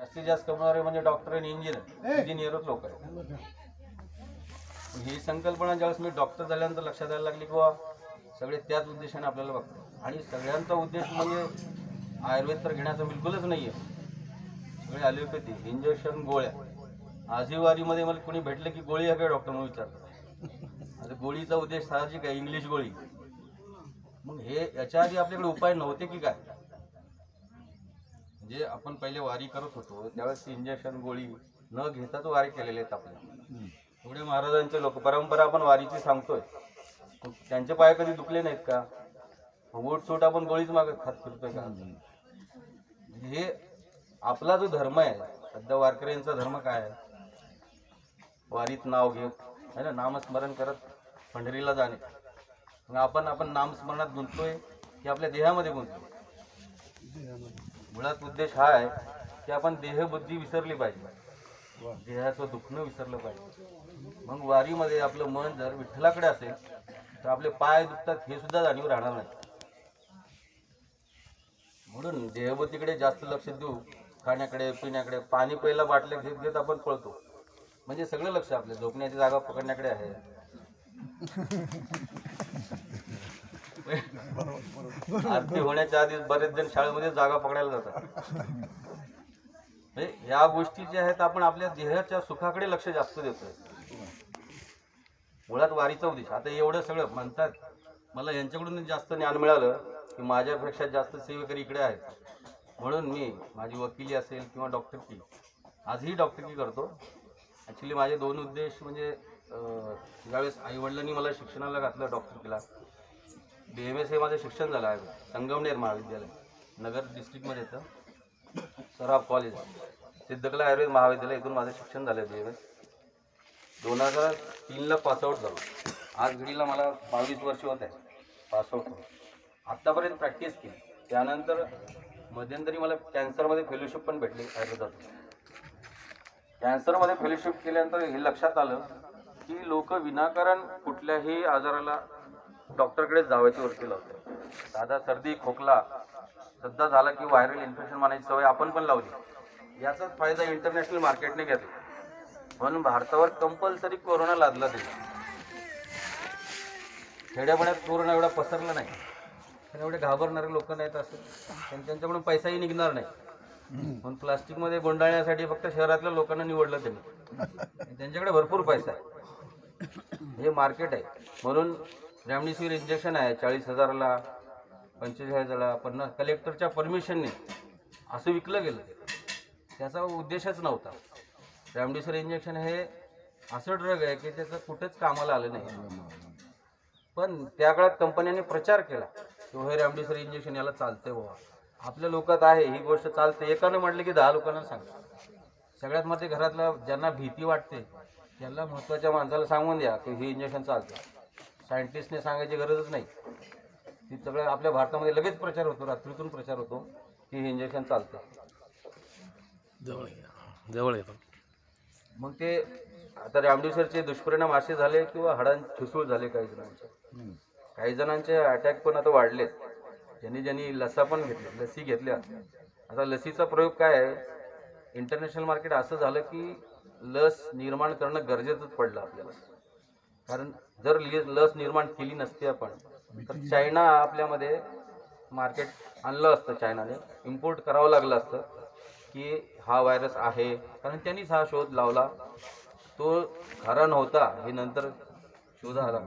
जास्तीत जास्त कमवणारे म्हणजे डॉक्टर आणि इंजिनियरच लोक आहेत. ही संकल्पना ज्यावेळेस मी डॉक्टर झाल्यानंतर लक्षात यायला लागली किंवा सगळे त्याच उद्देशाने आपल्याला बघतो. आणि सगळ्यांचा उद्देश म्हणजे आयुर्वेद तर घेण्याचा बिलकुलच नाही आहे. सगळे ॲलोपॅथी, इंजेक्शन, गोळ्या. आजही वारीमध्ये मला कोणी भेटलं की गोळी आहे काय डॉक्टर म्हणून विचारतात. आता गोळीचा उद्देश साहजिक आहे, इंग्लिश गोळी. मग हे याच्या आधी आपल्याकडे उपाय नव्हते की काय? म्हणजे आपण पहिले वारी करत होतो त्यावेळेस इंजेक्शन गोळी न घेताच वारी केलेले आहेत आपल्या. एवढे महाराजांचे लोक परंपरा आपण वारीची सांगतोय, त्यांचे पाय कधी दुखले नाहीत का? वोट सूट आपण गोळीच मागत खात फिरतोय का? हे आपला जो धर्म आहे, सध्या वारकऱ्यांचा धर्म काय आहे? वारीत नाव घेत है ना, नामस्मरण करत पंढरीला जाणे. मग आपण नामस्मरणात गुंततोय की आपल्या देहामध्ये गुंततोय? मुळात उद्देश हा आहे की आपण देहबुद्धी विसरली पाहिजे, देहाचं दुखणं विसरलं पाहिजे. मग वारीमध्ये आपलं मन जर विठ्ठलाकडे असेल तर आपले पाय दुखतात हे सुद्धा जाणीव राहणार नाही. म्हणून देहबुद्धीकडे जास्त लक्ष देऊ, खाण्याकडे पिण्याकडे. पाणी प्यायला बाटल्या घेत घेत आपण पळतो, म्हणजे सगळं लक्ष आपल्या झोपण्याची जागा पकडण्याकडे आहे. आरती होण्याच्या आधी बरेच जण शाळेमध्ये जागा पकडायला जातात. या गोष्टी ज्या आहेत आपण आपल्या देहाच्या सुखाकडे लक्ष जास्त देतोय. मुळात वारीचा उद्देश आता एवढं सगळं म्हणतात, मला यांच्याकडून जास्त ज्ञान मिळालं की माझ्यापेक्षा जास्त सेवेकरी इकडे आहेत. म्हणून मी माझी वकिली असेल किंवा डॉक्टरकी, आजही डॉक्टरकी करतो. ॲक्च्युली माझे दोन उद्देश म्हणजे ज्यावेळेस आईवडिलांनी मला शिक्षणाला घातलं डॉक्टरकीला, BMS हे माझं शिक्षण झालं आहे संगमनेर महाविद्यालय, नगर डिस्ट्रिक्टमध्ये येतं. सराफ कॉलेज, सिद्धकला आयुर्वेद महाविद्यालय, इथून माझं शिक्षण झालं आहे BMS. 2003ला पासआउट झालो. आज घडीला मला 22 वर्ष होत आहे पासआउट होऊन. आत्तापर्यंत प्रॅक्टिस केली. त्यानंतर मध्यंतरी मला कॅन्सरमध्ये फेलोशिप पण भेटली आयुर्वेदातून. कॅन्सरमध्ये फेलोशिप केल्यानंतर हे लक्षात आलं की लोक विनाकारण कुठल्याही आजाराला डॉक्टरकडे जावायची वरती लावतात. साधा सर्दी खोकला सध्या झाला की व्हायरल इन्फेक्शन मानायची सवय आपण पण लावली. याचाच फायदा इंटरनॅशनल मार्केटने घेतला. म्हणून भारतावर कंपल्सरी कोरोना लादला दिला. खेड्यापाड्यात कोरोना एवढा पसरला नाही, पण एवढे घाबरणारे लोक नाहीत असं, त्यांच्याकडून पैसाही निघणार नाही. पण प्लास्टिकमध्ये गुंडाळण्यासाठी फक्त शहरातल्या लोकांना निवडलं त्यांनी, त्यांच्याकडे भरपूर पैसा आहे, हे मार्केट आहे. म्हणून रेमडेसिवीर इंजेक्शन आहे 40,000ला, 45,000ला, 50. कलेक्टरच्या परमिशनने असं विकलं गेलं. त्याचा उद्देशच नव्हता. रेमडेसिवीर इंजेक्शन हे असं ड्रग आहे की त्याचं कुठेच कामाला आलं नाही, पण त्या काळात कंपन्यांनी प्रचार केला की हे रेमडेसिवीर इंजेक्शन याला चालते बाबा, आपल्या लोकात आहे ही गोष्ट चालते. एकानं म्हटलं की 10 लोकांना सांगतात. सगळ्यात मध्ये घरातला ज्यांना भीती वाटते त्यांना महत्त्वाच्या माणसाला सांगून द्या की हे इंजेक्शन चालतं. सायंटिस्टने सांगायची गरजच नाही. ती सगळं आपल्या भारतामध्ये लगेच प्रचार होतो, रात्रीतून प्रचार होतो की हे इंजेक्शन चालतं. जवळ येतो. मग ते आता रेमडेसिवीरचे दुष्परिणाम असे झाले किंवा हाडांचे ठिसूळ झाले काही जणांचे. काही जणांचे अटॅक पण आता वाढलेत. ज्यांनी लसी घेतल्या. आता लसीचा प्रयोग काय आहे, इंटरनॅशनल मार्केट असं झालं की लस निर्माण करणं गरजेचंच पडलं आपल्याला. कारण जर लस निर्माण केली नसती आपण तर चायना आपल्यामध्ये मार्केट आणलं असतं. चायनाने इम्पोर्ट करावं लागलं असतं की हा व्हायरस आहे, कारण त्यांनीच हा शोध लावला. तो खरा नव्हता हे नंतर शोध आला.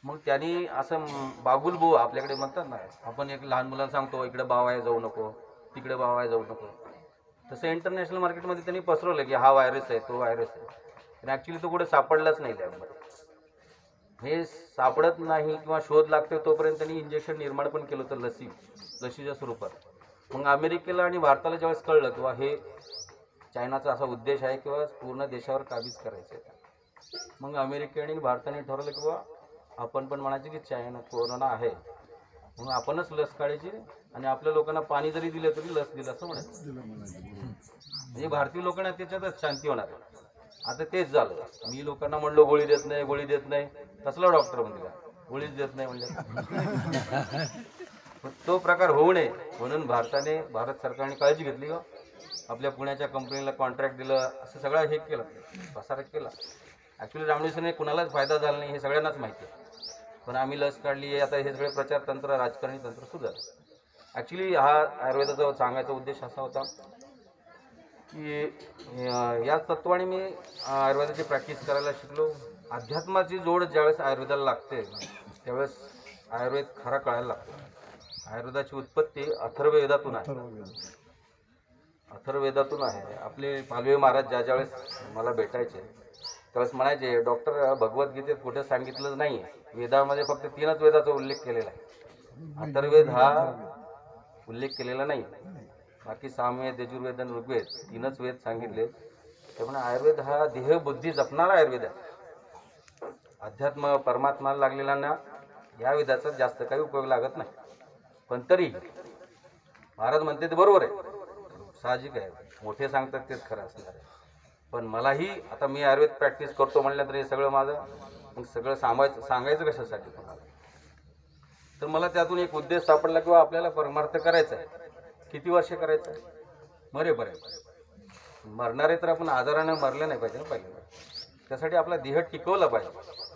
मग त्यांनी असं बागुलबू आपल्याकडे म्हणतात ना, आपण एक लहान मुलाला सांगतो इकडे बावाया जाऊ नको, तिकडे बावाया जाऊ नको, तसं इंटरनॅशनल मार्केटमध्ये त्यांनी पसरवलं की हा व्हायरस आहे, तो व्हायरस आहे. आणि ॲक्च्युली तो कुठे सापडलाच नाही लॅबमध्ये. हे सापडत नाही किंवा शोध लागते तोपर्यंत त्यांनी इंजेक्शन निर्माण पण केलं होतं लसीच्या स्वरूपात. मग अमेरिकेला आणि भारताला ज्यावेळेस कळलं किंवा हे चायनाचा असा उद्देश आहे किंवा पूर्ण देशावर काबीज करायचं आहे, मग अमेरिके आणि भारताने ठरवलं की आपण पण म्हणायचे की चायना कोरोना आहे म्हणून आपणच लस काढायची आणि आपल्या लोकांना पाणी जरी दिलं तरी लस दिलं असं म्हणायचं. म्हणजे भारतीय लोकांना त्याच्यातच शांती होणार. आता तेच झालं. मी लोकांना म्हणलो गोळी देत नाही, कसला डॉक्टर म्हणजे का गोळीच देत नाही म्हणजे. तो प्रकार होऊ नये म्हणून भारत सरकारने काळजी घेतली आपल्या पुण्याच्या कंपनीला कॉन्ट्रॅक्ट दिलं, असं सगळं हे केलं, प्रसार केला. ॲक्च्युली रामदेव सरने कुणालाच फायदा झाला नाही हे सगळ्यांनाच माहिती आहे. पण आम्ही लस काढली, आता हे सगळे प्रचार तंत्र, राजकारणी तंत्र सुरू झालं. ॲक्च्युली हा आयुर्वेदाचा सांगायचा उद्देश असा होता की याच तत्वाने मी आयुर्वेदाची प्रॅक्टिस करायला शिकलो. अध्यात्माची जोड ज्यावेळेस आयुर्वेदाला लागते त्यावेळेस आयुर्वेद खरा कळायला लागतो. आयुर्वेदाची उत्पत्ती अथर्ववेदातून आहे. अथर्ववेदातून आहे. आपले पालवे महाराज ज्यावेळेस मला भेटायचे त्यावेळेस म्हणायचे, डॉक्टर भगवद्गीतेत कुठे सांगितलं नाही, वेदामध्ये फक्त 3च वेदाचा उल्लेख केलेला आहे, अथर्ववेद हा उल्लेख केलेला नाही. बाकी सामवेद, यजुर्वेद आणि ऋग्वेद 3च वेद सांगितले. त्यामुळे आयुर्वेद हा देह बुद्धी जपणारा आयुर्वेद आहे. अध्यात्म परमात्माला लागलेला ना या वेदाचा जास्त काही उपयोग लागत नाही. पण तरी महाराज म्हणते ते बरोबर आहे, साहजिक आहे, मोठे सांगतात तेच खरं असणार आहे. पण मलाही आता मी आयुर्वेद प्रॅक्टिस करतो म्हटलं तर हे सगळं माझं मग सगळं सांगायचं कशासाठी तुम्हाला. तर मला त्यातून एक उद्देश सापडला किंवा आपल्याला परमार्थ करायचा आहे. किती वर्ष करायचं आहे, मरेपर्यंत. मरणारे तर आपण आजाराने मरले नाही पाहिजे ना पहिल्यांदा. त्यासाठी आपला देह टिकवला पाहिजे.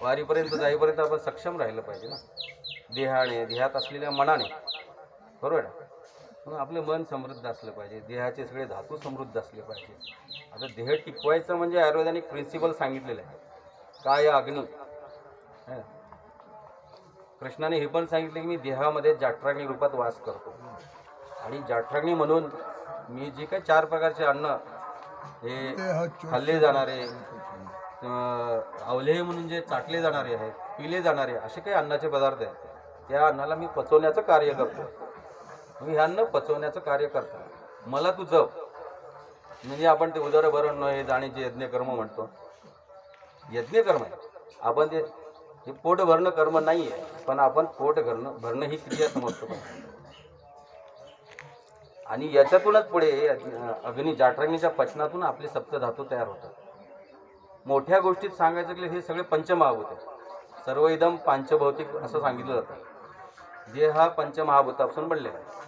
वारीपर्यंत जाईपर्यंत आपण सक्षम राहिलं पाहिजे ना, देहाने, देहात असलेल्या मनाने, बरोबर आहे. म्हणून आपलं मन समृद्ध असलं पाहिजे, देहाचे सगळे धातू समृद्ध असले पाहिजे. आता देह टिकवायचं म्हणजे आयुर्वेदाने एक प्रिन्सिपल सांगितलेलं आहे, काय अग्नी. कृष्णाने हे पण सांगितले की मी देहामध्ये जाठराग्नी रूपात वास करतो. आणि जाठराग्नी म्हणून मी जे काही 4 प्रकारचे अन्न हे खाल्ले जाणारे, अवलेह म्हणून जे चाटले जाणारे आहेत, पिले जाणारे असे काही अन्नाचे पदार्थ आहेत, त्या अन्नाला मी पचवण्याचं कार्य करतो. मी हे अन्न पचवण्याचं कार्य करतो. मला तू जप. म्हणजे आपण ते उदरभरण हे जाण्याचे यज्ञकर्म म्हणतो, यज्ञकर्म आहे. आपण ते पोट भरणं कर्म नाही आहे, पण आपण पोट भरणं ही क्रिया समजतो. आणि याच्यातूनच पुढे अग्नी, जाठराग्नीच्या पचनातून आपले सप्तधातू तयार होतात. मोठ्या गोष्टीत सांगायचं की हे सगळे पंचमहाभूत आहेत. सर्व इदम पांचभौतिक असं सांगितलं जातं. देह हा पंचमहाभूतापासून बनलेला आहे.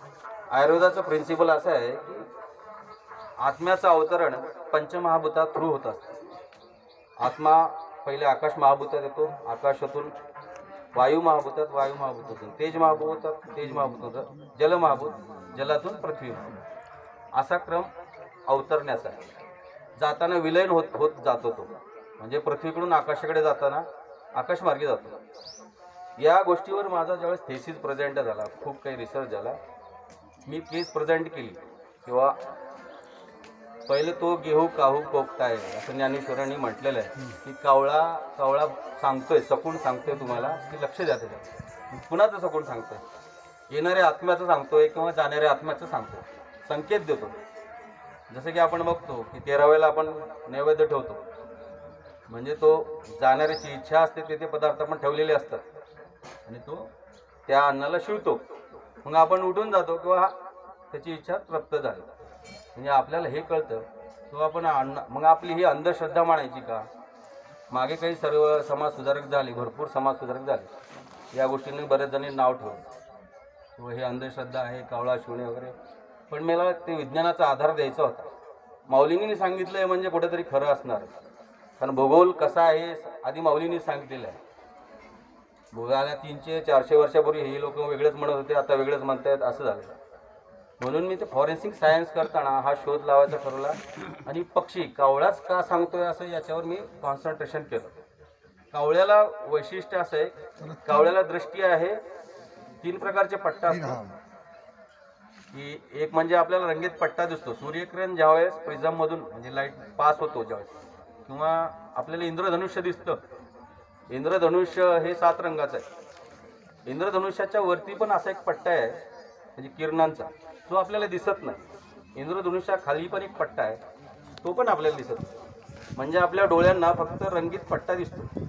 आयुर्वेदाचं प्रिन्सिपल असं आहे की आत्म्याचं अवतरण पंचमहाभूतात थ्रू होत असतं. आत्मा पहिले आकाश महाभूतात येतो, आकाशातून वायू महाभूतात, वायू महाभूतातून तेज महाभूतात, तेज महाभूतातून जल महाभूत, जलातून पृथ्वी महाभूत, असा क्रम अवतरण्याचा आहे. जाताना विलयन होत जातो तो, म्हणजे पृथ्वीकडून आकाशाकडे जाताना आकाशमार्गे जातो. या गोष्टीवर माझा ज्यावेळेस थेसिस प्रेझेंट झाला, खूप काही रिसर्च झाला, मी केस प्रेझेंट केली. किंवा पहिले तो गेहू काहू कोकताय असं ज्ञानेश्वरांनी म्हटलेलं आहे की कावळा सांगतोय, सकून सांगतोय तुम्हाला की लक्ष द्या त्याच्यात. कुणाचं सकून सांगतोय, येणाऱ्या आत्म्याचं सांगतोय किंवा जाणाऱ्या आत्म्याचं सांगतोय, संकेत देतो. जसं की आपण बघतो की 13वेला आपण नैवेद्य ठेवतो, म्हणजे तो जाणाऱ्याची इच्छा असते, ते पदार्थ आपण ठेवलेले असतात आणि तो त्या अन्नाला शिवतो. मग आपण उठून जातो किंवा त्याची इच्छा तृप्त झाली. म्हणजे आपल्याला हे कळतं तो आपण मग आपली ही अंधश्रद्धा मानायची का. मागे काही सर्व समाजसुधारक झाले, भरपूर समाजसुधारक झाले, या गोष्टींनी बरेच जणी नाव ठेवलं किंवा हे अंधश्रद्धा आहे, कावळा शिवणे वगैरे. पण मला ते विज्ञानाचा आधार द्यायचा होता. माऊलींनी सांगितलं आहे म्हणजे कुठेतरी खरं असणार आहे. कारण भूगोल कसा आहे आधी माऊलींनी सांगितलेलं आहे. भूगोलाला 300-400 वर्षापूर्वी हे लोक वेगळेच म्हणत होते, आता वेगळेच म्हणतायत, असं झालं. म्हणून मी ते फॉरेन्सिक सायन्स करताना हा शोध लावायचा ठरवला. आणि पक्षी कावळाच का सांगतोय असं याच्यावर मी कॉन्सन्ट्रेशन केलं. कावळ्याला वैशिष्ट्य असं आहे, कावळ्याला दृष्टी आहे, 3 प्रकारचे पट्टा असतात. की एक म्हणजे आपल्याला रंगीत पट्टा दिसतो, सूर्यकिरण ज्यावेळेस प्रिझम मधून म्हणजे लाईट पास होतो ज्यावेळेस, किंवा आपल्याला इंद्रधनुष्य दिसतं. इंद्रधनुष्य हे 7 रंगाचं आहे. इंद्रधनुष्याच्या वरती पण असा एक पट्टा आहे म्हणजे किरणांचा, जो आपल्याला दिसत नाही. इंद्रधनुष्या खाली पण एक पट्टा आहे, तो पण आपल्याला दिसत नाही. म्हणजे आपल्या डोळ्यांना फक्त रंगीत पट्टा दिसतो.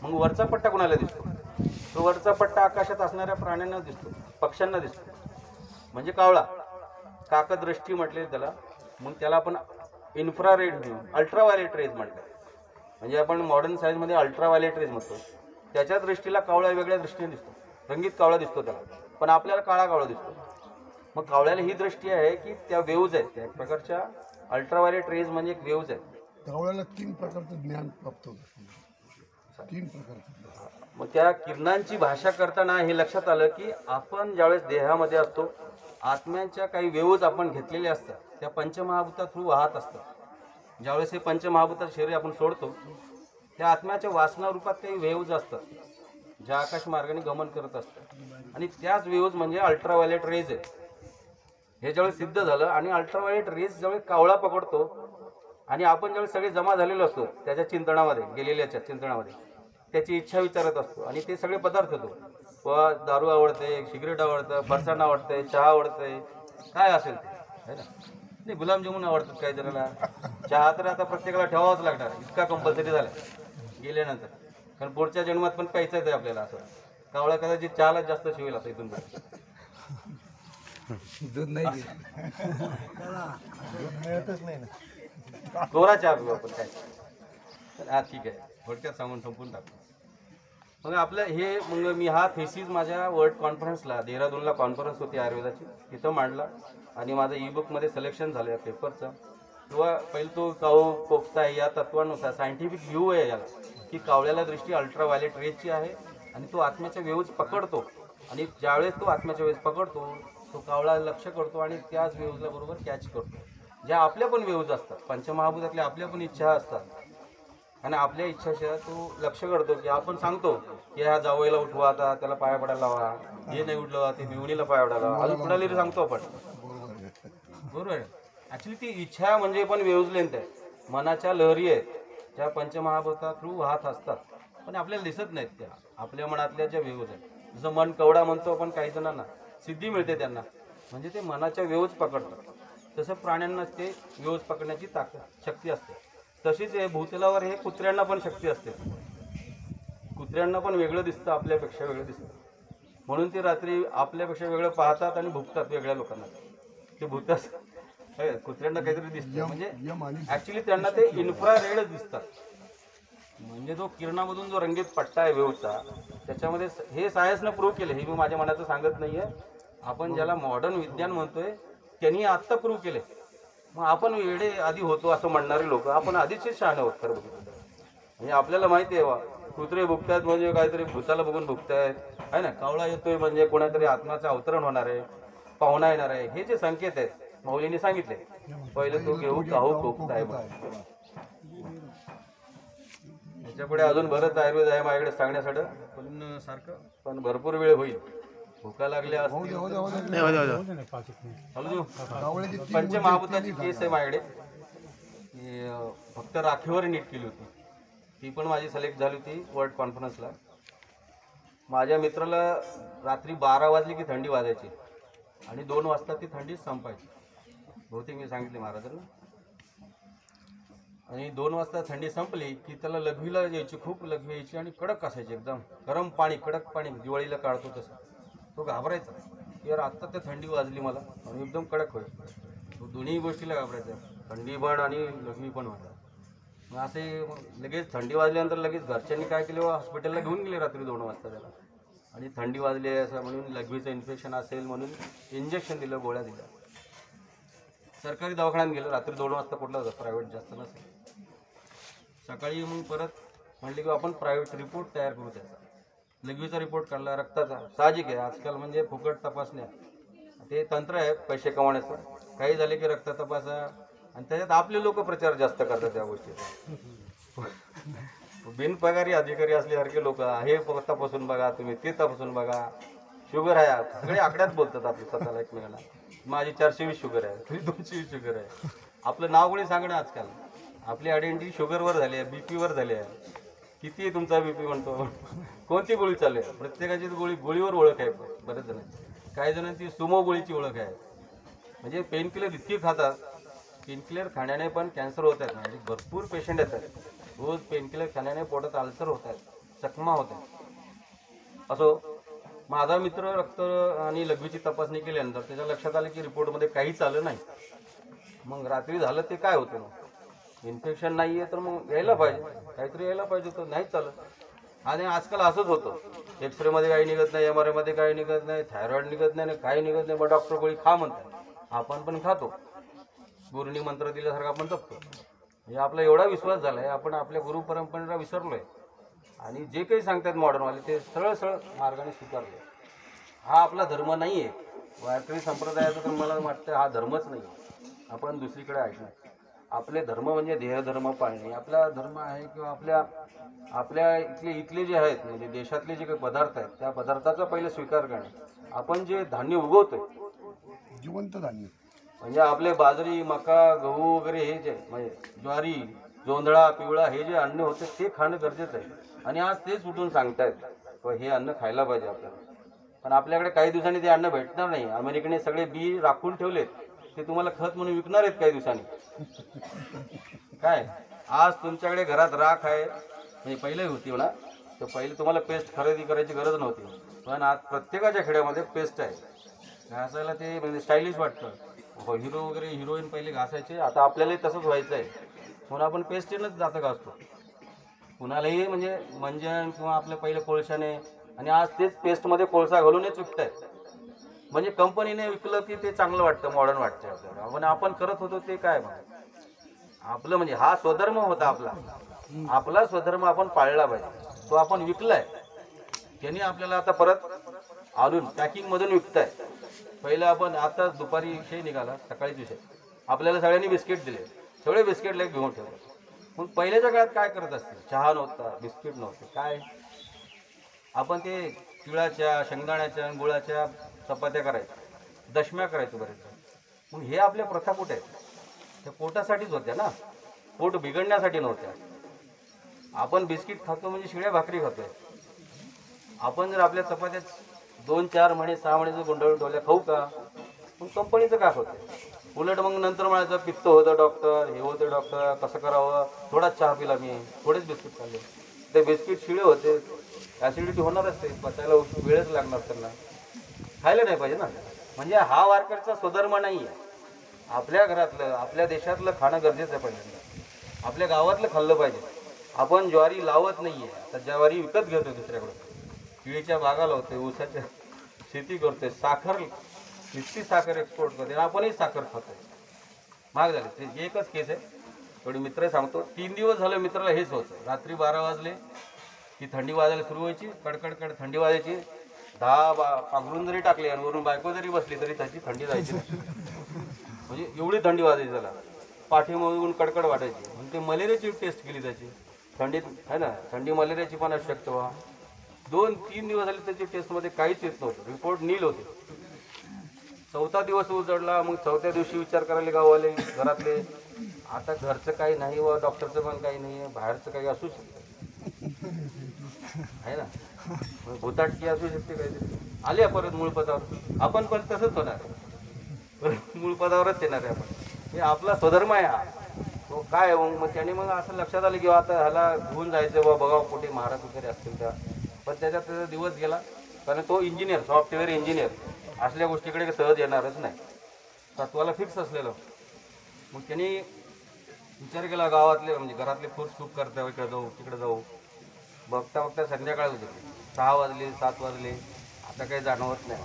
मग वरचा पट्टा कोणाला दिसतो, तो वरचा पट्टा आकाशात असणाऱ्या प्राण्यांना दिसतो, पक्ष्यांना दिसतो. म्हणजे कावळा, काकदृष्टी म्हटले त्याला. मग त्याला आपण इन्फ्रारेड, अल्ट्राव्हायलेट रेज म्हणतात. म्हणजे आपण मॉडर्न सायन्समध्ये अल्ट्राव्हायलेट रेज म्हणतो. त्याच्या दृष्टीला कावळा वेगळ्या दृष्टीने दिसतो, रंगीत कावळा दिसतो त्याला, पण आपल्याला काळा कावळा दिसतो. मग कावळ्याला ही दृष्टी आहे की त्या वेव्ज आहेत, त्या एक प्रकारच्या अल्ट्राव्हायलेट रेज म्हणजे एक वेव्ज आहेत. कावळ्याला 3 प्रकारचं ज्ञान प्राप्त होतं. 3 प्रकारचं. मग त्या किरणांची भाषा करताना हे लक्षात आलं की आपण ज्यावेळेस देहामध्ये असतो, आत्म्यांच्या काही वेव्ज आपण घेतलेल्या असतात, त्या पंचमहाभूता थ्रू वाहत असतात. ज्यावेळेस हे पंचमहाभूतात शरीर आपण सोडतो, त्या आत्म्याच्या वासना रूपात काही वेव्ज असतात, ज्या आकाश मार्गाने गमन करत असतात. आणि त्याच वेव्ज म्हणजे अल्ट्राव्हायलेट रेज आहेत. हे ज्यावेळेस सिद्ध झालं आणि अल्ट्राव्हायलेट रेज ज्यावेळेस कावळा पकडतो आणि आपण ज्यावेळेस सगळे जमा झालेलो असतो त्याच्या चिंतनामध्ये, गेलेल्याच्या चिंतनामध्ये त्याची इच्छा विचारत असतो आणि ते सगळे पदार्थ होतो. व दारू आवडते, सिगरेट आवडतं, फरसाण आवडतंय, चहा आवडतंय, काय असेल ते है ना. नाही, गुलाबजामुन आवडतात काही जणांना. चहा तर आता प्रत्येकाला ठेवावाच लागणार, इतका कंपल्सरी झाला गेल्यानंतर, कारण पुढच्या जन्मात पण प्यायचंच आहे आपल्याला. असं कावळा कदाचित चहाला जास्त शिवेल आता इथून दूध नाही मिळतच नाही ना. कोरा चहा पिऊ आपण काय. हा ठीक आहे, थोडक्यात सांगून संपून टाकू. मग आपलं हे मग मी हा थेसिस माझ्या वर्ल्ड कॉन्फरन्सला, देहरादूनला कॉन्फरन्स होती आयुर्वेदाची, तिथं मांडला आणि माझं ईबुकमध्ये सिलेक्शन झालं या पेपरचं. किंवा पहिलं तो काऊ कोफता आहे या तत्वानुसार सायंटिफिक व्ह्यू आहे याला, की कावळ्याला दृष्टी अल्ट्राव्हायलेट रेजची आहे आणि तो आत्म्याच्या वेव्ज पकडतो. आणि ज्यावेळेस तो आत्म्याच्या वेव्ज पकडतो, तो कावळा लक्ष करतो आणि त्याच वेव्जला बरोबर कॅच करतो. ज्या आपल्या पण वेव्ज असतात, पंचमहाभूतातल्या आपल्या पण इच्छा असतात, आणि आपल्या इच्छाशिवाय तो लक्ष करतो की आपण सांगतो की ह्या जावईला उठवा, आता त्याला पाया पडायला लावा, हे नाही उठलं ते मिवणीला पाया पडायला लावा, अजून कुणाला सांगतो आपण. बरोबर आहे. ॲक्च्युली ती इच्छा म्हणजे पण वेव्ज लेंथ आहे, मनाच्या लहरी आहेत, ज्या पंचमहाभूता थ्रू वाहत असतात, पण आपल्याला दिसत नाहीत. त्या आपल्या मनातल्या ज्या वेव्ज आहेत, जसं मन कवडा म्हणतो आपण काही जणांना, सिद्धी मिळते त्यांना, म्हणजे ते मनाच्या वेव्ज पकडतात. तसं प्राण्यांना ते वेव्ज पकडण्याची ताकद, शक्ती असते. तशीच हे भूतलावर हे कुत्र्यांना पण शक्ती असते. कुत्र्यांना पण वेगळं दिसतं, आपल्यापेक्षा वेगळं दिसतं, म्हणून ते रात्री आपल्यापेक्षा वेगळं पाहतात आणि भुकतात वेगळ्या लोकांना. ते भूतास कुत्र्यांना काहीतरी दिसतं, म्हणजे ऍक्च्युली त्यांना ते इन्फ्रारेड दिसतात. म्हणजे जो किरणामधून जो रंगीत पट्टा आहे वेव्हचा, त्याच्यामध्ये हे सायन्सनं प्रूव्ह केलं. हे मी माझ्या मनाचं सांगत नाहीये, आपण ज्याला मॉडर्न विज्ञान म्हणतोय त्यांनी आत्ता प्रूव्ह केले. मग आपण वेडे आधी होतो असं म्हणणारे लोक, आपण आधीच शहाणे आहोत खरं बघितलं. म्हणजे आपल्याला माहिती आहे कुत्रे भुकतात म्हणजे काहीतरी भूताला बघून भुकतायत आहे ना, कावळा येतोय म्हणजे कोणातरी आत्म्याचं अवतरण होणार आहे, पाहुणा येणार आहे, हे जे संकेत आहेत माऊलींनी सांगितले. पहिलं तो घेऊ काहू खोकताय. त्याच्यापुढे अजून बरंच आयुर्वेद आहे माझ्याकडे सांगण्यासाठी, पण सारखं पण भरपूर वेळ होईल. भुका लागल्या असतील. पंचमहाभूताची केस आहे माझ्याकडे, फक्त राखीवर नीट केली होती, ती पण माझी सिलेक्ट झाली होती वर्ल्ड कॉन्फरन्सला. माझ्या मित्राला रात्री 12 वाजली की थंडी वाजायची आणि 2 वाजता ती थंडी संपायची, बहुतेक मी सांगितले महाराजांना. आणि 2 वाजता थंडी संपली की त्याला लघवीला यायची, खूप लघवी यायची आणि कडक असायची, एकदम गरम पाणी, कडक पाणी, दिवाळीला काढतो तसं. तो घाबरायचा की यार आत्ता तर थंडी वाजली मला आणि एकदम कडक होईल. तो दोन्ही गोष्टीला घाबरायचा, थंडी पण आणि लघवी पण व्हायला. मग असे लगेच थंडी वाजल्यानंतर लगेच घरच्यांनी काय केलं, हॉस्पिटलला घेऊन गेले रात्री 2 वाजता त्याला. आणि थंडी वाजली आहे असं म्हणून, लघवीचं इन्फेक्शन असेल म्हणून इंजेक्शन दिलं, गोळ्या दिल्या. सरकारी दवाखान्यात गेलं, रात्री 2 वाजता कुठला होता, प्रायव्हेट जास्त नसेल. सकाळी मग परत म्हटले की आपण प्रायव्हेट रिपोर्ट तयार करू त्याचा. लघवीचा रिपोर्ट काढला, रक्ताचा. साहजिक आहे, आजकाल म्हणजे फुकट तपासण्या ते तंत्र आहे पैसे कमवण्याचं. काही झाले की रक्त तपासा, आणि त्याच्यात आपले लोक प्रचार जास्त करतात त्या गोष्टीचा. बिनपगारी अधिकारी असल्यासारखे लोक, हे तपासून बघा तुम्ही, ते तपासून बघा, शुगर आहे, सगळे आकड्यात बोलतात आपले स्वतःला एकमेकांना. माझी 420 शुगर आहे, तुझी 220 शुगर आहे. आपलं नाव कोणी सांगणं आजकाल, आपली आयडेंटिटी शुगरवर झाली आहे, बीपीवर झाली आहे. किती आहे तुमचा बीपी म्हणतो, कोणती गोळी चालू आहे, प्रत्येकाची गोळीवर ओळख आहे. बरेच जण, काही जणांची सुमो गोळीची ओळख आहे. म्हणजे पेनकिलर इतकी खातात, पेनकिलर खाण्याने पण कॅन्सर होत आहेत. म्हणजे भरपूर पेशंट येतात, रोज पेनकिलर खाण्याने पोटात अल्सर होत आहेत, चकमा होत आहेत. असो, माझा मित्र रक्त आणि लघवीची तपासणी केल्यानंतर त्याच्या लक्षात आलं की रिपोर्टमध्ये काहीच आलं नाही. मग रात्री झालं ते काय होतं, मग इन्फेक्शन नाही आहे तर मग यायला पाहिजे, काहीतरी यायला पाहिजे, तर नाहीच चालत. आणि आजकाल असंच होतं, एक्सरे मध्ये काही निघत नाही, MRI मध्ये काही निघत नाही, थायरॉइड निघत नाही, काही निघत नाही, मग डॉक्टर गोळी खा म्हणतात, आपण पण खातो, गुरुनी मंत्र दिल्यासारखं आपण जपतो. म्हणजे आपला एवढा विश्वास झालाय, आपण आपल्या गुरु परंपरेला विसरलोय आणि जे काही सांगतात मॉडर्नवाले ते सरळ सरळ मार्गाने स्वीकारले. हा आपला धर्म नाही आहे. वारकरी संप्रदायाचा तर मला वाटतं हा धर्मच नाही. आपण दुसरीकडे ऐकणार. आपले धर्म म्हणजे देहधर्म पाळणे. आपला धर्म आहे किंवा आपल्या इथले जे आहेत म्हणजे देशातले जे काही पदार्थ आहेत त्या पदार्थाचा पहिले स्वीकार करणे. आपण जे धान्य उगवतोय जिवंत धान्य म्हणजे आपले बाजरी, मका, गहू वगैरे हे जे म्हणजे ज्वारी, जोंधळा, पिवळा हे जे अन्न होते ते खाणं गरजेचं आहे. आणि आज तेच उठून सांगतायत हे अन्न खायला पाहिजे आपल्याला. पण आपल्याकडे काही दिवसांनी ते अन्न भेटणार नाही. अमेरिकेने सगळे बी राखून ठेवलेत, ते तुम्हाला खत म्हणून विकणार आहेत काही दिवसांनी. काय आज तुमच्याकडे घरात राख आहे म्हणजे पहिलेही होती म्हणा, तर पहिले तुम्हाला पेस्ट खरेदी करायची गरज नव्हती. पण आज प्रत्येकाच्या खेड्यामध्ये पेस्ट आहे. घासायला ते म्हणजे स्टायलिश वाटतं. हिरो वगैरे हिरोईन पहिले घासायचे, आता आपल्यालाही तसंच व्हायचं आहे म्हणून आपण पेस्टनेच जातं घासतो. कुणालाही म्हणजे मंजन किंवा आपल्या पहिले कोळशाने, आणि आज तेच पेस्टमध्ये कोळसा घालूनच विकतायत. म्हणजे कंपनीने विकलं की ते चांगलं वाटतं, मॉडर्न वाटतं आपल्याला. पण आपण करत होतो ते काय मग आपलं म्हणजे हा स्वधर्म होता आपला. आपला स्वधर्म आपण पाळला पाहिजे. तो आपण विकलाय. त्यांनी आपल्याला आता परत आणून पॅकिंग मधून विकताय. पहिलं आपण आता दुपारी विषय निघाला, सकाळीच विषय, आपल्याला सगळ्यांनी बिस्किट दिले, सगळे बिस्किट लेक घेऊन ठेवले. पण पहिल्याच्या काळात काय करत असतील, चहा नव्हता, बिस्किट नव्हते, काय आपण ते तिळाच्या, शेंगदाण्याच्या, गुळाच्या चपात्या करायच्या, दशम्या करायचो बरेच. मग हे आपल्या प्रथा कुठे आहेत? त्या पोटासाठीच होत्या ना, पोट बिघडण्यासाठी नव्हत्या. आपण बिस्किट खातो म्हणजे शिळ्या भाकरी खातोय. आपण जर आपल्या चपात्या 2-4 महिने 6 महिने जर गुंडाळून ठेवल्या खाऊ का? मग कंपनीचं काय होतं? उलट मग नंतर म्हणायचं पित्त होतं डॉक्टर, हे होतं डॉक्टर, कसं करावं, थोडाच चहा पिला मी, थोडेच बिस्किट खाल्ले, ते बिस्किट शिळे होते, ॲसिडिटी होणारच, ते पचायला वेळच लागणार त्यांना, खायला नाही पाहिजे ना. म्हणजे हा वारकरचा स्वधर्म नाही आहे. आपल्या घरातलं, आपल्या देशातलं खाणं गरजेचं आहे. पहिल्यांदा आपल्या गावातलं खाल्लं पाहिजे. आपण ज्वारी लावत नाही आहे, आता ज्वारी विकत घेतो दुसऱ्याकडून, केळीच्या बागा लावतोय, ऊसाच्या शेती करतोय, साखर, नुसती साखर एक्सपोर्ट करते, आपणही साखर खातोय. महाग झाले. ते एकच केस आहे, थोडी मित्र सांगतो. 3 दिवस झालं मित्राला हेच होतं. रात्री 12 वाजले की थंडी वाजायला सुरू व्हायची, कडकडकड थंडी वाजायची. 10 पांघरून जरी टाकले आणि वरून बायको जरी बसली तरी त्याची थंडी जायची नाही. म्हणजे एवढी थंडी वाजायची त्याला, पाठीमधून कडकड वाटायची. म्हणजे ते मलेरियाची टेस्ट केली त्याची, थंडीत आहे ना, थंडी मलेरियाची पण असू शकते बा. 2-3 दिवस झाले त्याची टेस्टमध्ये काहीच येत नव्हतं, रिपोर्ट नील होते. 4था दिवस उजडला. मग 4थ्या दिवशी विचार करायला गाववाले घरातले, आता घरचं काही नाही व डॉक्टरचं पण काही नाही आहे, बाहेरचं काही असू शकतं आहे ना, भूताटकी असू शकते काहीतरी. आले परत मूळ पदावर, आपण पण तसंच होणार, परत मूळ पदावरच येणार आहे आपण. हे आपला स्वधर्म आहे हा. तो काय मग त्याने मग असं लक्षात आलं की आता ह्याला घेऊन जायचं बा, बघा कुठे महाराज वगैरे असतील त्या. पण त्याच्यात त्याचा दिवस गेला, कारण तो इंजिनियर, सॉफ्टवेअर इंजिनियर, असल्या गोष्टीकडे सहज येणारच नाही, तत्वाला फिक्स असलेलं. मग त्यांनी विचार केला गावातले म्हणजे घरातले फोर्स खूप करता, इकडे जाऊ तिकडे जाऊ. बघता बघता संध्याकाळ होते, 6 वाजले 7 वाजले, आता काही जाणवत नाही.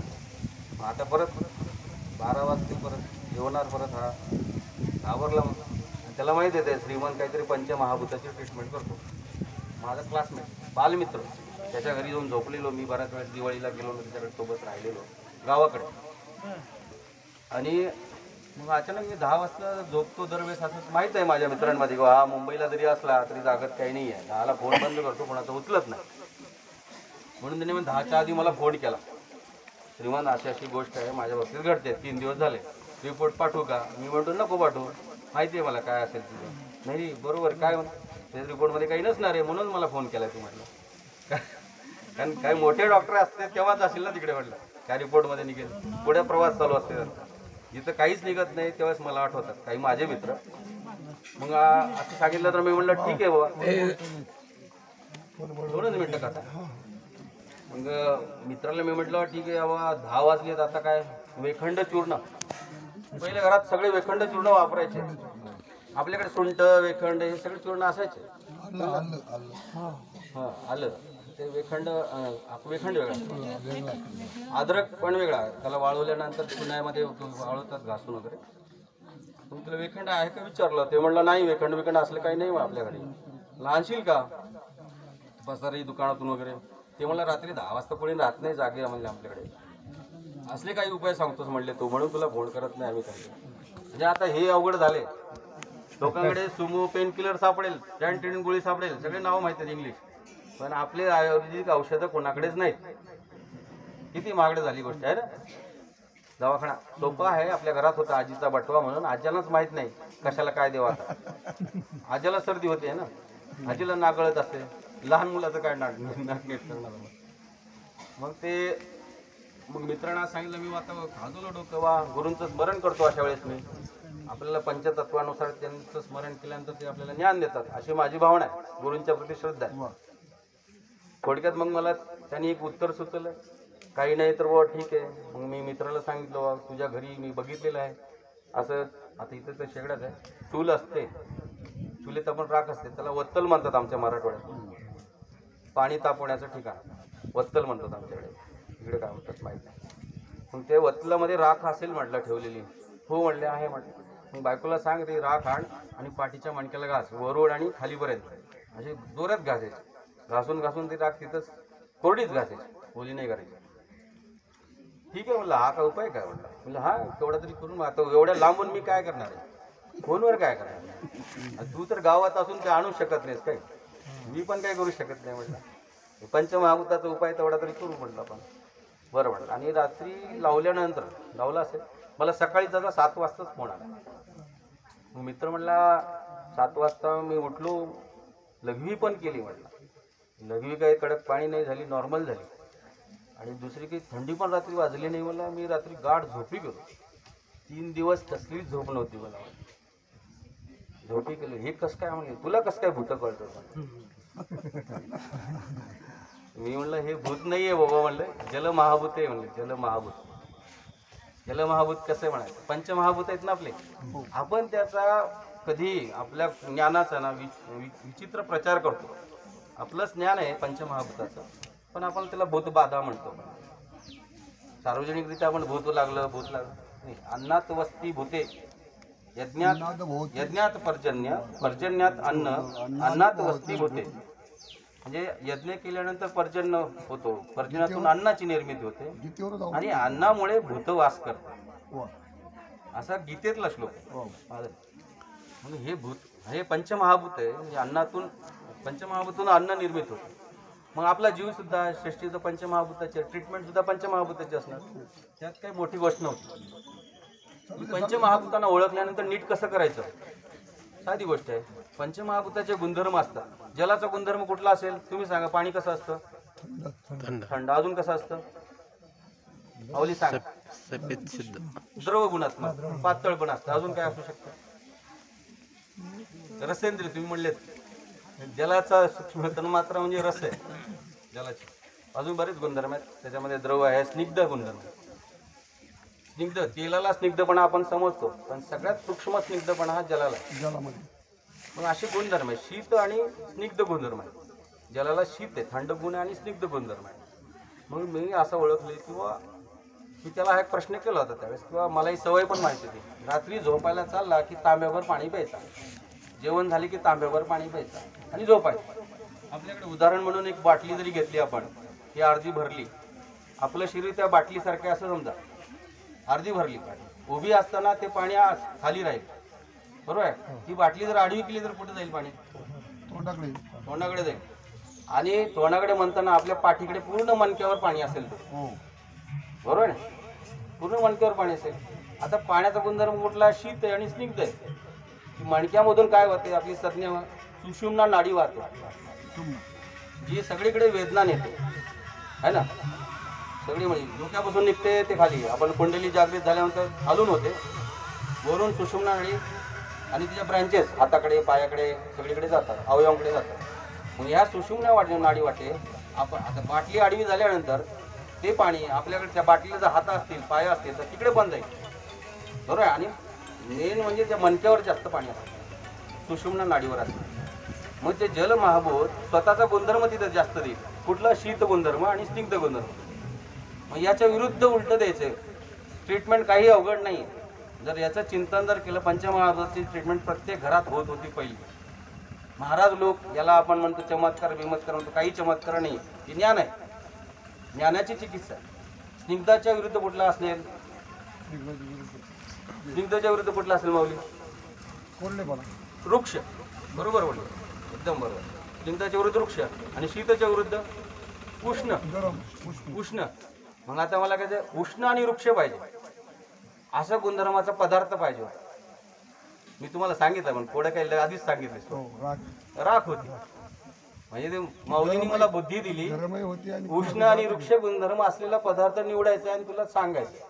मग आता परत 12 वाजतील, परत जेवणार, परत हा घाबरला. मग त्याला माहीत आहे श्रीमंत काहीतरी पंचमहाभूताची ट्रीटमेंट करतो. माझा क्लासमेट, बालमित्र, त्याच्या घरी जाऊन झोपलेलो मी. बऱ्याच वेळेस दिवाळीला गेलो, त्याच्याकडे सोबत राहिलेलो गावाकडे. आणि मग अचानक मी 10 वाजता झोपतो दरवेळेस. असंच माहीत आहे माझ्या मित्रांमध्ये किंवा हा मुंबईला जरी असला तरी जागत काही नाही आहे. 10ला फोन बंद करतो, कोणाचा उचलत नाही. म्हणून त्याने मग 10च्या आधी मला फोन केला, श्रीमंत अशी अशी गोष्ट आहे माझ्या बाबतीत घडते, 3 दिवस झाले, रिपोर्ट पाठवू का? मी म्हणतो नको पाठवू, माहिती आहे मला काय असेल तुझं. नाही बरोबर, काय त्या रिपोर्टमध्ये काही नसणार आहे म्हणून मला फोन केला. तू म्हटलं कारण काही मोठे डॉक्टर असते तेव्हाच असेल ना तिकडे. म्हटलं काय रिपोर्टमध्ये निघेल, पुढे प्रवास चालू असते त्यांचा, जिथं काहीच निघत नाही तेव्हाच मला आठवतात काही माझे मित्र. मग असं सांगितलं तर मी म्हटलं ठीक आहे बाबा, 2च मिनटं का. मग मित्राला मी म्हटलं ठीक आहे बाबा, 10 वाजलेत, आता काय वेखंड चूर्ण. पहिले घरात सगळे वेखंड चूर्ण वापरायचे. आपल्याकडे सुंठ, वेखंड हे सगळे चूर्ण असायचे. आलं हां आलं, ते वेखंड वेखंड वेगळा, अद्रक पण वेगळा. त्याला वाळवल्यानंतर चुन्यामध्ये वाळवतात घासून वगैरे. मग तुला वेखंड आहे का विचारलं, ते म्हणलं नाही, वेखंड असलं काही नाही आपल्या घरी. लहानशील का पसारी दुकानातून वगैरे. ते म्हणलं रात्री 10 वाजता कोणी राहत नाही जागे म्हणले आपल्याकडे, असले काही उपाय सांगतोस म्हणले तू, म्हणून तुला फोन करत नाही आम्ही काही. म्हणजे आता हे अवघड झाले. लोकांकडे सुमो पेन किलर सापडेल, कॅन्टीन गोळी सापडेल, सगळे नाव माहिती आहेत इंग्लिश, पण आपले आयुर्वेदिक औषधं कोणाकडेच नाहीत. किती महागडे झाली गोष्ट आहे ना. दवाखाना सोपा आहे, आपल्या घरात होता आजीचा बटवा म्हणून, आज्यालाच माहित नाही कशाला काय देवा. आता आज्याला सर्दी होते ना, आजीला नागळत असते, लहान मुलाचं काय नाक नीट करणार. मग मित्रांना सांगितलं, मी आता खाजवलं डोकं वा गुरूंचं स्मरण करतो. अशा वेळेस मी आपल्याला पंचतत्वानुसार त्यांचं स्मरण केल्यानंतर ते आपल्याला ज्ञान देतात, अशी माझी भावना आहे. गुरूंच्या प्रति श्रद्धा आहे. थोडक्यात मग मला त्यांनी एक उत्तर सुचवलं, काही नाही तर बाबा ठीक आहे. मग मी मित्राला सांगितलं, बा तुझ्या घरी मी बघितलेलं आहे असं. आता इथं तर शेगड्यात आहे, चूल असते, चुलीत आपण राख असते, त्याला वत्तल म्हणतात आमच्या मराठवाड्यात. पाणी तापवण्याचं ठिकाण वत्तल म्हणतात आमच्याकडे, इकडे काय म्हणतात माहीत नाही. मग ते वत्तलामध्ये राख असेल म्हटलं ठेवलेली. हो म्हणले आहे म्हटलं. मग बायकोला सांग ते राख आण आणि पाठीच्या मणक्याला घास, वरवड आणि खालीपर्यंत असे जोरात घासायचे. घासून ती राख तिथंच कोरडीच घासायची, ओली नाही करायची. ठीक आहे म्हणलं, हा का उपाय काय म्हणलं हा तेवढा तरी करून. आता एवढ्या लांबून मी काय करणार आहे, फोनवर काय करणार. तू तर गावात असून ते आणू शकत नाहीस काय, मी पण काय करू शकत नाही म्हटलं. पंचमहाभूताचा उपाय तेवढा तरी करू म्हटलं आपण. बरं म्हटलं. आणि रात्री लावल्यानंतर लावला असेल, मला सकाळी त्याचा 7 वाजताच फोन आला. मग मित्र म्हणला 7 वाजता मी उठलो, लघवी पण केली म्हटलं. लघवी काही कडक पाणी नाही झाली, नॉर्मल झाली. आणि दुसरी काही थंडी पण रात्री वाजली नाही मला. मी रात्री गाढ झोपी गेलो. 3 दिवस कसलीच झोप नव्हती मला. झोपी गेलो. हे कसं काय म्हणले, तुला कसं काय भूत कळतं. मी म्हणलं हे भूत नाही आहे बाबा, म्हणलं जलमहाभूत आहे म्हणलं. जलमहाभूत कसं म्हणायचं, पंचमहाभूत आहेत ना आपले. आपण त्याचा कधी आपल्या ज्ञानाचा ना विचित्र प्रचार करतो. आपलं ज्ञान आहे पंचमहाभूताचं, पण आपण त्याला भूतबाधा म्हणतो. सार्वजनिकरित्या आपण भूत लागलं नाही. अन्नात वस्ती भूते, यज्ञात पर्जन्यात अन्न, अन्नात वस्ती भूते. म्हणजे यज्ञ केल्यानंतर पर्जन्य होतो, पर्जन्यातून अन्नाची निर्मिती होते आणि अन्नामुळे भूत वास करतात, असा गीतेतला श्लोक आहे. म्हणजे हे भूत हे पंचमहाभूत आहे. म्हणजे अन्नातून पंचमहाभूतून अन्न निर्मित होतं. मग आपला जीव सुद्धा सृष्टीचं पंचमहाभूताचे, ट्रीटमेंट सुद्धा पंचमहाभूताची असणार, त्यात काही मोठी गोष्ट नव्हती. पंचमहाभूतांना ओळखल्यानंतर नीट कसं करायचं, साधी गोष्ट आहे. पंचमहाभूताचे गुणधर्म असतात. जलाचा गुणधर्म कुठला असेल तुम्ही सांगा. पाणी कसं असतं, थंड. अजून कसं असतं, अवली सांगा. द्रव गुणात्मक, पातळ पण असतं. अजून काय असू शकतं, रसेंद्रिय. तुम्ही म्हणलेत जलाचा सूक्ष्म तन्मात्रा म्हणजे रस आहे जलाची. अजून बरेच गुणधर्म आहेत त्याच्यामध्ये. द्रव आहे, स्निग्ध गुणधर्म. स्निग्ध, तेलाला स्निग्धपणा आपण समजतो, पण सगळ्यात सूक्ष्म स्निग्धपणा हा जलामध्ये. मग असे गुणधर्म आहे, शीत आणि स्निग्ध गुणधर्म आहे. जलाला शीत आहे, थंड गुण आणि स्निग्ध गुणधर्म आहे. मग मी असं ओळखले किंवा मी त्याला एक प्रश्न केला होता त्यावेळेस, किंवा मला ही सवय पण माहिती होती. रात्री झोपायला चालला की तांब्याभर पाणी प्यायचा, जेवण झाले की तांब्याभर पाणी प्यायचा आणि झोपायचं. आपल्याकडे उदाहरण म्हणून एक बाटली जरी घेतली आपण, ती अर्धी भरली, आपलं शरीर त्या बाटलीसारखे असं समजा. अर्धी भरली पाणी, उभी असताना ते पाणी खाली राहील, बरोबर आहे. ती बाटली जर आडवी केली तर कुठे जाईल पाणी, तोंडाकडे जाईल. आणि तोंडाकडे म्हणताना आपल्या पाठीकडे पूर्ण मणक्यावर पाणी असेल, बरोबर आहे, पूर्ण मणक्यावर पाणी असेल. आता पाण्याचा गुणधर्म कुठला, शीत आहे आणि स्निग्ध आहे. मणक्यामधून काय होते, आपली संज्ञा सुषुम्ना नाडी वाहते, जी सगळीकडे वेदना नेते आहे ना. सगळी म्हणजे डोक्यापासून निघते ते खाली. आपण कुंडली जागृत झाल्यानंतर खालून होते, वरून सुषुम्ना नाडी आणि तिच्या ब्रँचेस हाताकडे, पायाकडे, सगळीकडे जातात, अवयवांकडे जातात. मग ह्या सुषुम्ना नाडी वाटे आपण आता बाटली आडवी झाल्यानंतर ते पाणी आपल्याकडे त्या बाटलीला जर हात असतील, पाय असतील तर तिकडे बंद जाईल, बरोबर आहे. आणि मेन म्हणजे त्या मणक्यावर जास्त पाणी असतं, सुषुम्ना नाडीवर असतं. मग ते जल महाभूत स्वतःचा गुणधर्म तिथं जास्त देईल. कुठला शीत गुणधर्म आणि स्निग्ध गुणधर्म. मग याच्या विरुद्ध उलट द्यायचं. ट्रीटमेंट काही अवघड नाही. जर याचं चिंतन जर केलं, पंचमहाभूताची ट्रीटमेंट प्रत्येक घरात होत होती पहिली. महाराज लोक याला आपण म्हणतो चमत्कार बिमत्कार म्हणतो, काही चमत्कार नाही, हे ज्ञान आहे, ज्ञानाची चिकित्सा. स्निग्धाच्या विरुद्ध कुठला असेल? स्निग्धाच्या विरुद्ध कुठला असेल माऊली? वृक्ष. बरोबर बोललो, एकदम बरोबर. स्निग्धाच्या विरुद्ध वृक्ष आणि शीतच्या विरुद्ध उष्ण. उष्ण. मग आता मला काय उष्ण आणि वृक्ष पाहिजे, असा गुणधर्माचा पदार्थ पाहिजे. मी तुम्हाला सांगितलं, पण थोडं काही आधीच सांगितलं, राख होती. म्हणजे ते माऊलीने मला बुद्धी दिली, उष्ण आणि वृक्ष गुणधर्म असलेला पदार्थ निवडायचा आणि तुला सांगायचं.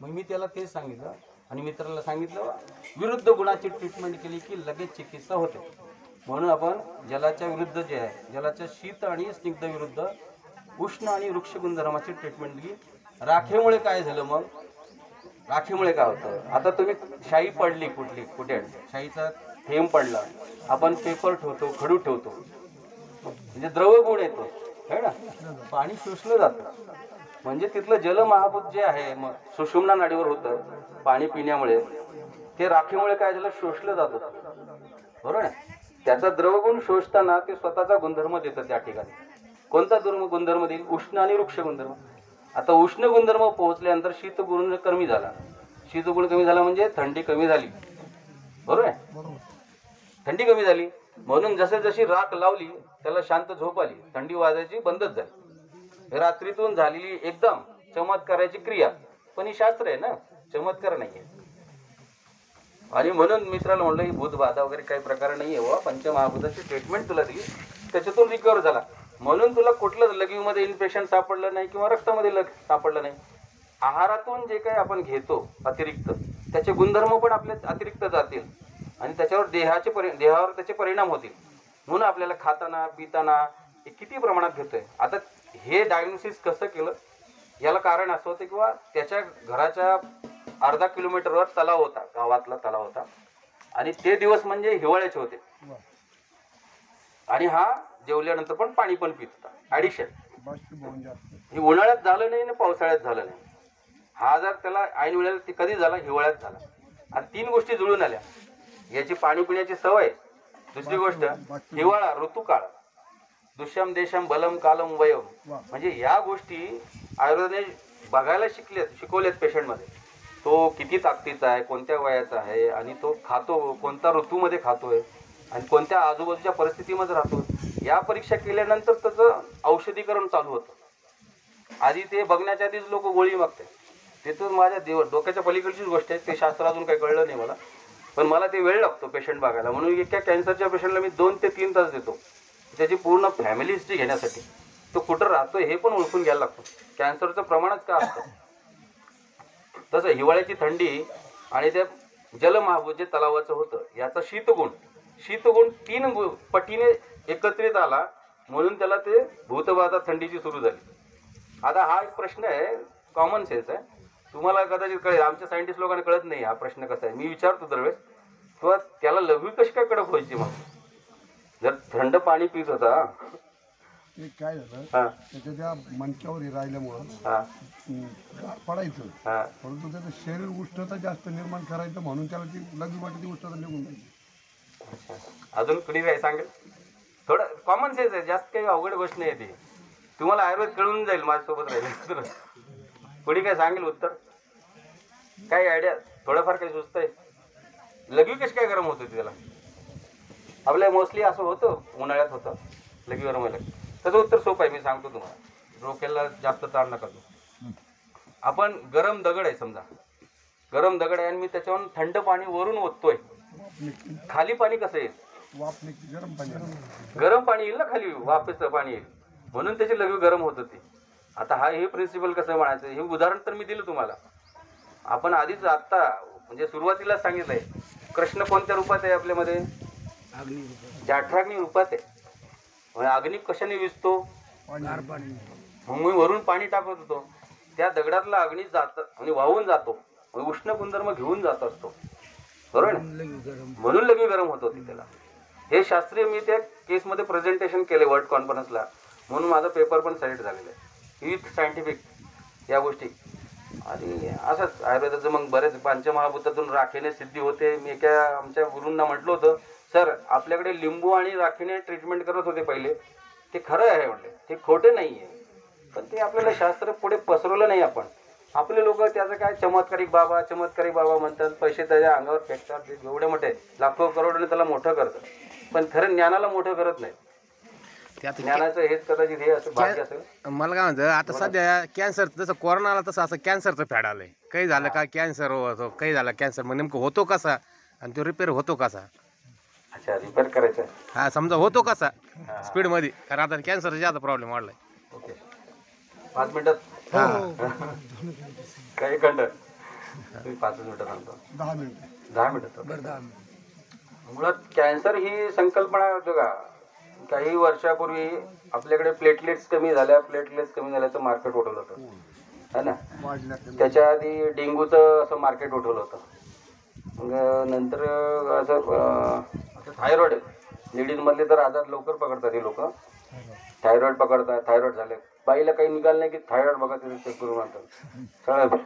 मग मी त्याला तेच सांगितलं आणि मित्राला सांगितलं, विरुद्ध गुणाची ट्रीटमेंट केली की लगेच चिकित्सा होते. म्हणून आपण जलाच्या विरुद्ध जे आहे, जलाच्या शीत आणि स्निग्ध विरुद्ध उष्ण आणि वृक्ष गुणधर्माची ट्रीटमेंट दिली. राखेमुळे काय झालं? मग राखेमुळे काय होतं? आता तुम्ही शाई पडली कुठे शाईचा थेंब पडला, आपण पेपर ठेवतो, खडू ठेवतो, म्हणजे द्रव गुण येतो है ना, पाणी शोषलं जातं. म्हणजे तिथलं जलमहाभूत जे आहे, मग सुषुम्ना नाडीवर होतं पाणी पिण्यामुळे, ते राखेमुळे काय झालं? शोषलं जात होतं. बरोबर आहे. त्याचा द्रवगुण शोषताना ते स्वतःचा गुणधर्म देतं त्या ठिकाणी. कोणता गुणधर्म देईल? उष्ण आणि वृक्ष गुणधर्म. आता उष्ण गुणधर्म पोहोचल्यानंतर शीत गुण कमी झाला. शीत गुण कमी झाला म्हणजे थंडी कमी झाली. बरोबर आहे. थंडी कमी झाली म्हणून जशी राख लावली त्याला शांत झोप आली, थंडी वाजायची बंदच झाली. रात्रीतून झालेली एकदम चमत्काराची क्रिया, पण ही शास्त्र आहे ना, चमत्कार नाहीये. आणि म्हणून मित्राला म्हणलं, ही भूतबाधा वगैरे काही प्रकार नाही आहे. पंचमहाभूताची ट्रीटमेंट तुला दिली, त्याच्यातून रिकवर झाला म्हणून तुला कुठलं लघवीमध्ये इन्फेक्शन सापडलं नाही किंवा रक्तामध्ये सापडलं नाही. आहारातून जे काही आपण घेतो अतिरिक्त, त्याचे गुणधर्म पण आपले अतिरिक्त जातील आणि त्याच्यावर देहावर त्याचे परिणाम होतील. म्हणून आपल्याला खाताना पिताना हे किती प्रमाणात घेतोय. आता हे डायग्नोसिस कसं केलं, याला कारण असं होतं किंवा त्याच्या घराच्या अर्धा किलोमीटरवर तलाव होता, गावातला तलाव होता आणि ते दिवस म्हणजे हिवाळ्याचे होते. आणि हा जेवल्यानंतर पण पाणी पण पित होता. ॲडिशन हे उन्हाळ्यात झालं नाही आणि पावसाळ्यात झालं नाही. हा जर त्याला ऐन वेळेला ते कधी झाला? हिवाळ्यात झाला. आणि तीन गोष्टी जुळून आल्या, याची पाणी पिण्याची सवय, दुसरी गोष्ट हिवाळा ऋतुकाळ, दुष्यम देशम बलम कालम वयम, म्हणजे या गोष्टी आयुर्वेदाने बघायला शिकवल्यात पेशंटमध्ये. तो किती ताकदीचा आहे, कोणत्या वयाचा आहे आणि तो खातो कोणत्या ऋतूमध्ये खातोय आणि कोणत्या आजूबाजूच्या परिस्थितीमध्ये राहतो. या परीक्षा केल्यानंतर त्याचं औषधीकरण चालू होतं. आधी ते बघण्याच्या आधीच लोक गोळी मागतात. ते तर माझ्या डोक्याच्या पलीकडचीच गोष्ट आहे. ते शास्त्र अजून काही कळलं नाही मला, पण मला ते वेळ लागतो पेशंट बघायला. म्हणून एका कॅन्सरच्या पेशंटला मी 2 ते 3 तास देतो त्याची पूर्ण फॅमिली हिस्ट्री घेण्यासाठी. तो कुठं राहतोय हे पण ओळखून घ्यायला लागतो. कॅन्सरचं प्रमाणच का असतं. तसं हिवाळ्याची थंडी आणि त्या जलमहाभूत जे तलावाचं होतं, याचा शीतगुण 3 पटीने एकत्रित आला म्हणून त्याला ते भूतबाधा थंडीची सुरू झाली. आता हा एक प्रश्न आहे, कॉमन सेन्स आहे, तुम्हाला कदाचित कळेल, आमच्या सायंटिस्ट लोकांना कळत नाही हा प्रश्न कसा आहे. मी विचारतो दरवेळेस, किंवा त्याला लघवी कशी काय कडक व्हायची? मग जर थंड पाणी पित होता, काय झालं त्याच्या त्या मनक्यावर राहिल्यामुळं पडायचं, परंतु त्याचं शरीर उष्णता जास्त निर्माण करायचं म्हणून त्याला ती लघवी वाटते उष्णता निघून जायची. अजून कुणी काय सांगेल? थोडं कॉमन सेन्स आहे, जास्त काही अवघड गोष्ट नाही ती. तुम्हाला आयुर्वेद कळून जाईल माझ्यासोबत राहिले. कुणी काय सांगेल उत्तर? काय आयडिया? थोडंफार काही सुचत आहे? लघवी कशी काय गरम होत होती त्याला? आपल्या मोस्टली असं होतं, उन्हाळ्यात होतं लघवी गरम व्हायला. त्याचं उत्तर सोपं आहे, मी सांगतो तुम्हाला. डोक्याला जास्त ताण नका देऊ. आपण गरम दगड आहे, समजा गरम दगड आहे आणि मी त्याच्यावर थंड पाणी वरून ओततोय, खाली पाणी कसं येईल? गरम पाणी येईल ना खाली, वाफेचं पाणी येईल, म्हणून त्याची लघवी गरम होत होती. आता हे प्रिन्सिपल कसं म्हणायचं, हे उदाहरण तर मी दिलं तुम्हाला. आपण आधीच आत्ता म्हणजे सुरुवातीला सांगितलंय, कृष्ण कोणत्या रूपात आहे आपल्यामध्ये? जाठराग्नी रूपात आहे. अग्नी कशाने विजतो? मग मी वरून पाणी टाकत होतो, त्या दगडातला अग्नी जात आणि वाहून जातो, उष्ण गुणधर्म घेऊन जात असतो. बरोबर ना? म्हणून लघवी गरम होत होती त्याला. हे शास्त्रीय मी त्या केसमध्ये प्रेझेंटेशन केले वर्ल्ड कॉन्फरन्सला. म्हणून माझा पेपर पण सिलेक्ट झालेला आहे विथ सायंटिफिक या गोष्टी. आणि असंच आयुर्वेदाचं मग बरेच पंचमहाभूतातून राखेने सिद्धी होते. मी एका आमच्या गुरूंना म्हटलं होतं, सर आपल्याकडे लिंबू आणि राखेने ट्रीटमेंट करत होते पहिले, ते खरं आहे म्हटले, ते खोटे नाही आहे. पण ते आपल्याला शास्त्र पुढे पसरवलं नाही आपण. आपले लोक त्याचं काय चमत्कारिक बाबा म्हणतात, पैसे त्याच्या अंगावर फेकतात, ते एवढे मोठे लाखो करोडने त्याला मोठं करतात, पण खरं ज्ञानाला मोठं करत नाही. ज्ञानाचं हेच कदाचित हे असं भाग्य असेल. मला काय म्हणतं, आता सध्या कॅन्सर जसं कोरोना आला तसं असं कॅन्सरचं फॅड आलंय. काही झालं का कॅन्सर होतो, काही झालं कॅन्सर, मग नेमकं होतो कसा आणि तो रिपेअर होतो कसा? अच्छा, रिपेअर करायचं. हा, समजा होतो कसा स्पीडमध्ये, कारण आता कॅन्सरचा जास्त प्रॉब्लेम वाढलाय. ओके, 5 मिनिटात काही घंटा 5 मिनिटात सांगतो. 10 मिनिट 10 मिनिटात. मुळात कॅन्सर ही संकल्पना होती का, काही वर्षापूर्वी आपल्याकडे प्लेटलेट्स कमी झाल्याचं मार्केट उठवलं होतं है ना. वाढल्या त्याच्या आधी डेंग्यूचं असं मार्केट उठवलं होतं. मग नंतर असं थायरॉइड लेडीजमधले तर आजार लवकर पकडतात हे लोक. थायरॉइड पकडतात, थायरॉइड झाले, बाईला काही निघाल नाही की थायरॉइड बघा तिथे चेक करून आणतात.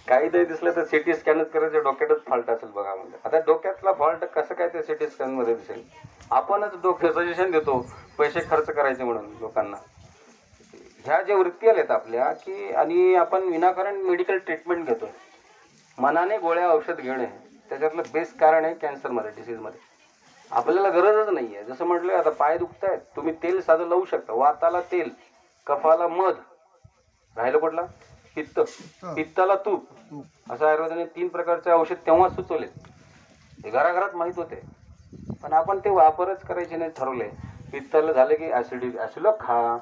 काहीतरी दिसलं तर सिटी स्कॅनच करायचं, डोक्यातच फॉल्ट असेल बघा. म्हणजे आता डोक्यातला फॉल्ट कसं काय ते सिटी स्कॅन मध्ये दिसेल? आपणच डोके सजेशन देतो पैसे खर्च करायचे म्हणून लोकांना. ह्या ज्या वृत्ती आल्यात आपल्या की, आणि आपण विनाकारण मेडिकल ट्रीटमेंट घेतो. मनाने गोळ्या औषध घेणे त्याच्यातलं बेस्ट कारण आहे कॅन्सरमध्ये, डिसीजमध्ये. आपल्याला गरजच नाही आहे. जसं म्हटलं, आता पाय दुखत आहेत, तुम्ही तेल साधं लावू शकता. वाताला तेल, कफाला मध, राहिलं कुठला पित्त, पित्ताला तूप, असं आयुर्वेदाने 3 प्रकारचे औषध तेव्हा सुचवले. ते घराघरात माहीत होते, पण आपण ते वापरच करायचे नाही ठरवले. पित्ताला झाले की ॲसिडिक खा,